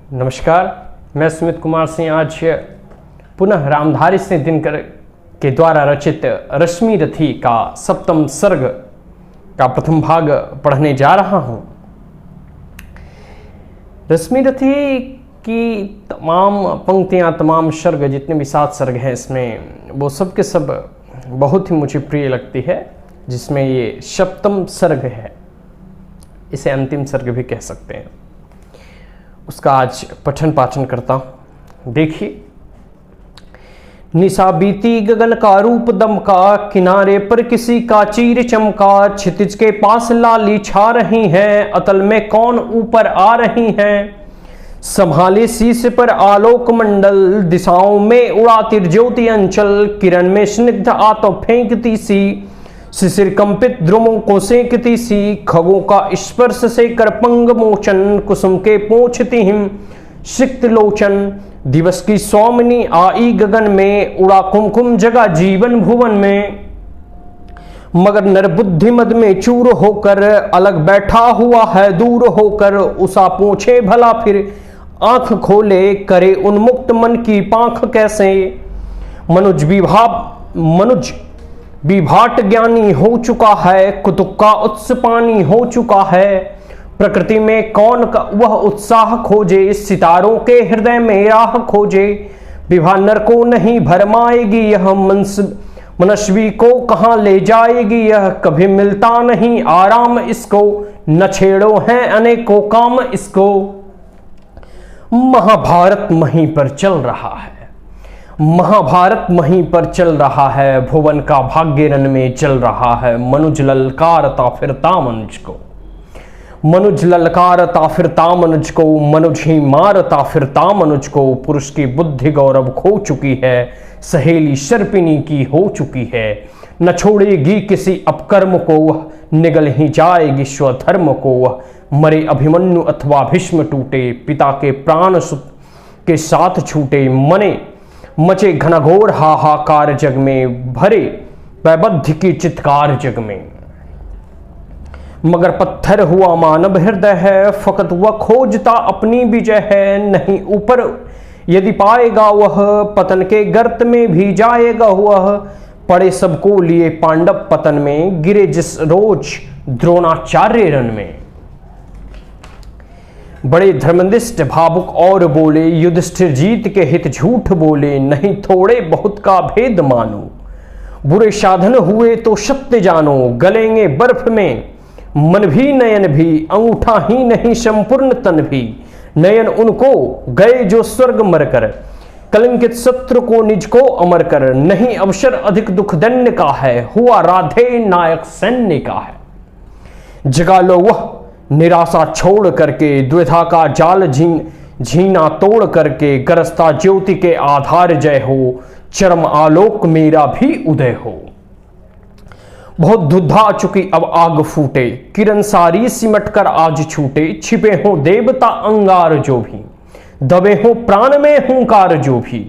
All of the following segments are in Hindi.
नमस्कार, मैं सुमित कुमार सिंह आज पुनः रामधारी सिंह दिनकर के द्वारा रचित रश्मि रथी का सप्तम सर्ग का प्रथम भाग पढ़ने जा रहा हूँ। रश्मि रथी की तमाम पंक्तियाँ, तमाम सर्ग, जितने भी 7 सर्ग हैं इसमें, वो सब के सब बहुत ही मुझे प्रिय लगती है, जिसमें ये सप्तम सर्ग है। इसे अंतिम सर्ग भी कह सकते हैं। उसका आज पठन पाठन करता हूं। देखिए, निशा बीती गगन का रूप दमका, किनारे पर किसी का चीर चमका, क्षितिज के पास लाली छा रही है, अतल में कौन ऊपर आ रही है। संभाले शीश पर आलोक मंडल, दिशाओं में उड़ाती ज्योति अंचल, किरण में स्निग्ध आतो फेंकती सी, शिशिर कंपित ध्रुवों को सेंकती सी, खगों का स्पर्श से कर पंग मोचन, कुसुम के पोंछती हिम सिक्त लोचन। दिवस की सौमनी आई गगन में, उड़ा कुमकुम जगा जीवन भुवन में। मगर नर बुद्धि मद में चूर होकर, अलग बैठा हुआ है दूर होकर, उषा पूछे भला फिर आंख खोले, करे उन्मुक्त मन की पांख कैसे। मनुज विभाट ज्ञानी हो चुका है, कुतुक का उत्स पानी हो चुका है। प्रकृति में कौन वह उत्साह खोजे, सितारों के हृदय में राह खोजे। विभा नर को नहीं भरमाएगी यह, मनस्वी को कहाँ ले जाएगी यह। कभी मिलता नहीं आराम इसको, न छेड़ो हैं अनेकों काम इसको। महाभारत वहीं पर चल रहा है, महाभारत वहीं पर चल रहा है, भुवन का भाग्य रन में चल रहा है। मनुज ललकारता फिरता मनुज को, मनुज ललकारता फिरता मनुज को, मनुज ही मारता फिरता मनुज को। पुरुष की बुद्धि गौरव खो चुकी है, सहेली सर्पिनी की हो चुकी है। न छोड़ेगी किसी अपकर्म को वह, निगल ही जाएगी स्वधर्म को वह। मरे अभिमन्यु अथवा भीष्म टूटे, पिता के प्राण सुत के साथ छूटे। मचे घनघोर हाहाकार जग में, भरे पैबद्ध की चित्कार जग में। मगर पत्थर हुआ मानव हृदय है, फकत वह खोजता अपनी विजय है। नहीं ऊपर यदि पाएगा वह, पतन के गर्त में भी जाएगा वह। पड़े सबको लिए पांडव पतन में, गिरे जिस रोज द्रोणाचार्य रण में। बड़े धर्मनिष्ठ भावुक और बोले, युधिष्ठिर जीत के हित झूठ बोले। नहीं थोड़े बहुत का भेद मानो, बुरे साधन हुए तो सत्य जानो। गलेंगे बर्फ में मन भी नयन भी, अंगूठा ही नहीं संपूर्ण तन भी। नयन उनको गए जो स्वर्ग मरकर, कलंकित शत्रु को निज को अमर कर। नहीं अवसर अधिक दुख दंड का है, हुआ राधे नायक सैन्य का है। जगा लो वह निराशा छोड़ करके, द्विधा का जाल झीना तोड़ करके। गरजता ज्योति के आधार जय हो, चरम आलोक मेरा भी उदय हो। बहुत धुधा चुकी अब आग फूटे, किरण सारी सिमट कर आज छूटे। छिपे हो देवता अंगार जो भी, दबे हो प्राण में हुंकार जो भी।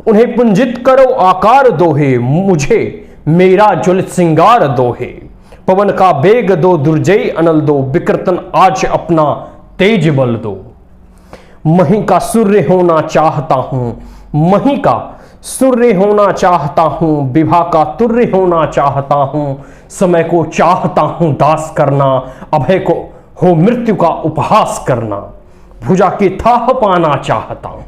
उन्हें पुंजित करो आकार दोहे, मुझे मेरा ज्वलित सिंगार दोहे। पवन का बेग दो, दुर्जय अनल दो, विकृतन आज अपना तेज बल दो। मही का सूर्य होना चाहता हूं, मही का सूर्य होना चाहता हूं। विभा का तुर्य होना चाहता हूं, समय को चाहता हूं दास करना। अभय को हो मृत्यु का उपहास करना। भुजा की थाह पाना चाहता हूं,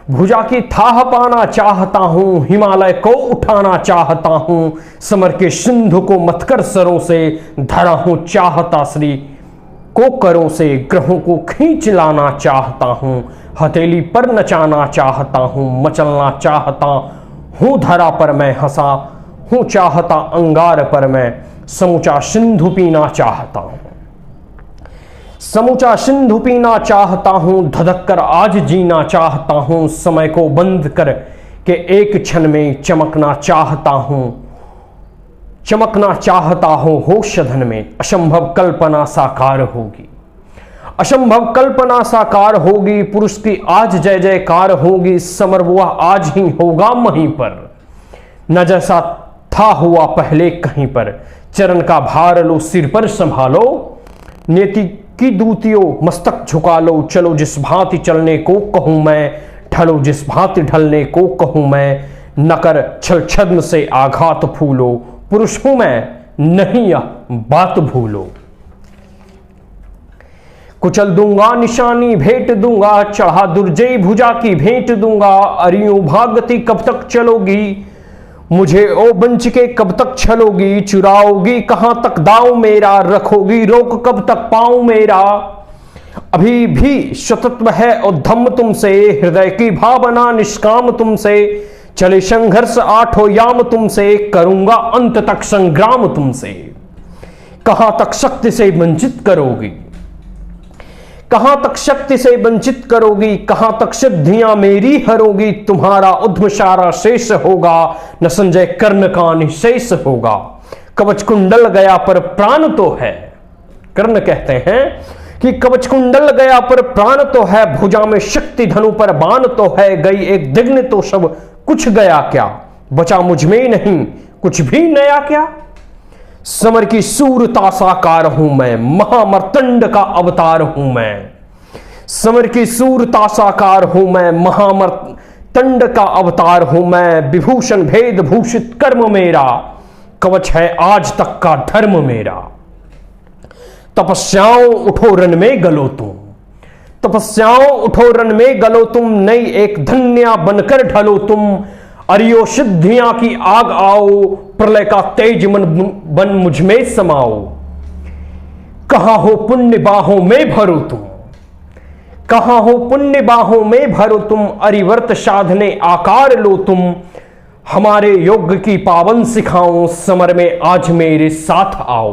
भुजा की थाह पाना चाहता हूं। हिमालय को उठाना चाहता हूं, समर के सिंधु को मतकर सरों से। धरा हूं चाहता श्री को करों से, ग्रहों को खींच लाना चाहता हूं। हथेली पर नचाना चाहता हूं, मचलना चाहता हूं धरा पर मैं। हंसा हूं चाहता अंगार पर मैं, समूचा सिंधु पीना चाहता हूं। समूचा सिंधु पीना चाहता हूं, धधक कर आज जीना चाहता हूं। समय को बंद कर के एक क्षण में चमकना चाहता हूं, चमकना चाहता हूं होश सधन में। असंभव कल्पना साकार होगी, असंभव कल्पना साकार होगी। पुरुष की आज जय जयकार होगी, समर वह आज ही होगा वहीं पर। न जैसा था हुआ पहले कहीं पर, चरण का भार लो सिर पर संभालो। नियति कि दूतियों मस्तक झुका लो, चलो जिस भांति चलने को कहूं मैं, ढलो जिस भांति ढलने को कहूं मैं, न कर छल छद्म से आघात फूलो, पुरुष हूं मैं नहीं यह बात भूलो। कुचल दूंगा निशानी भेंट दूंगा, चढ़ा दुर्जय भुजा की भेंट दूंगा, अरियों भागती कब तक चलोगी, मुझे ओ बंच के कब तक छलोगी, चुराओगी कहां तक दाव मेरा, रखोगी रोक कब तक पाऊं मेरा। अभी भी शतत्व है और धम्म तुमसे, हृदय की भावना निष्काम तुमसे, चले संघर्ष आठों याम तुमसे, करूंगा अंत तक संग्राम तुमसे। कहां तक शक्ति से वंचित करोगी, कहां तक शक्ति से वंचित करोगी, कहां तक सिद्धियां मेरी हरोगी, तुम्हारा उद्यम सारा शेष होगा, न संजय कर्ण का निशेष होगा। कवच कुंडल गया पर प्राण तो है, कर्ण कहते हैं कि कवच कुंडल गया पर प्राण तो है, भुजा में शक्ति धनु पर बाण तो है, गई एक दिग्न तो सब कुछ गया क्या, बचा मुझ में नहीं कुछ भी नया क्या। समर की सूरता साकार हूं मैं, महामर्तंड का अवतार हूं मैं, समर की सूरता साकार हूं मैं, महामर्तंड का अवतार हूं मैं, विभूषण भेद भूषित कर्म मेरा, कवच है आज तक का धर्म मेरा। तपस्याओं उठो रन में गलो तुम, तपस्याओं उठो रन में गलो तुम, नई एक धन्या बनकर ढलो तुम, अरियो सिद्धियां की आग आओ, प्रलय का तेज मन बन मुझ में समाओ। कहां हो पुण्य बाहों में भरो तुम, कहां हो पुण्य बाहों में भरो तुम, अरिवर्त साधने आकार लो तुम, हमारे योग की पावन सिखाओ, समर में आज मेरे साथ आओ।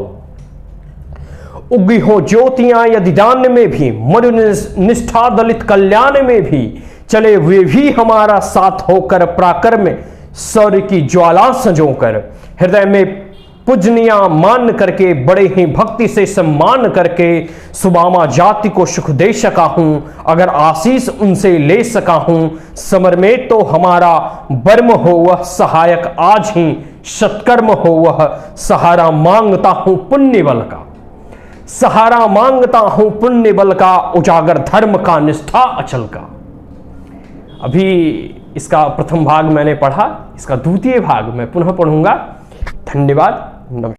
उगी हो ज्योतियां यदि दान में भी, मरु निष्ठा दलित कल्याण में भी, चले वे भी हमारा साथ होकर, प्राकर में सौर्य की ज्वाला संजोकर, हृदय में पूजनिया मान करके, बड़े ही भक्ति से सम्मान करके, सुबामा जाति को सुख दे सका हूं, अगर आशीष उनसे ले सका हूं, समर में तो हमारा बर्म हो वह सहायक, आज ही सत्कर्म हो वह सहारा, मांगता हूं पुण्य बल का, सहारा मांगता हूं पुण्य बल का, उजागर धर्म का निष्ठा अचल का। अभी इसका प्रथम भाग मैंने पढ़ा, इसका द्वितीय भाग मैं पुनः पढ़ूंगा। धन्यवाद। नमस्कार।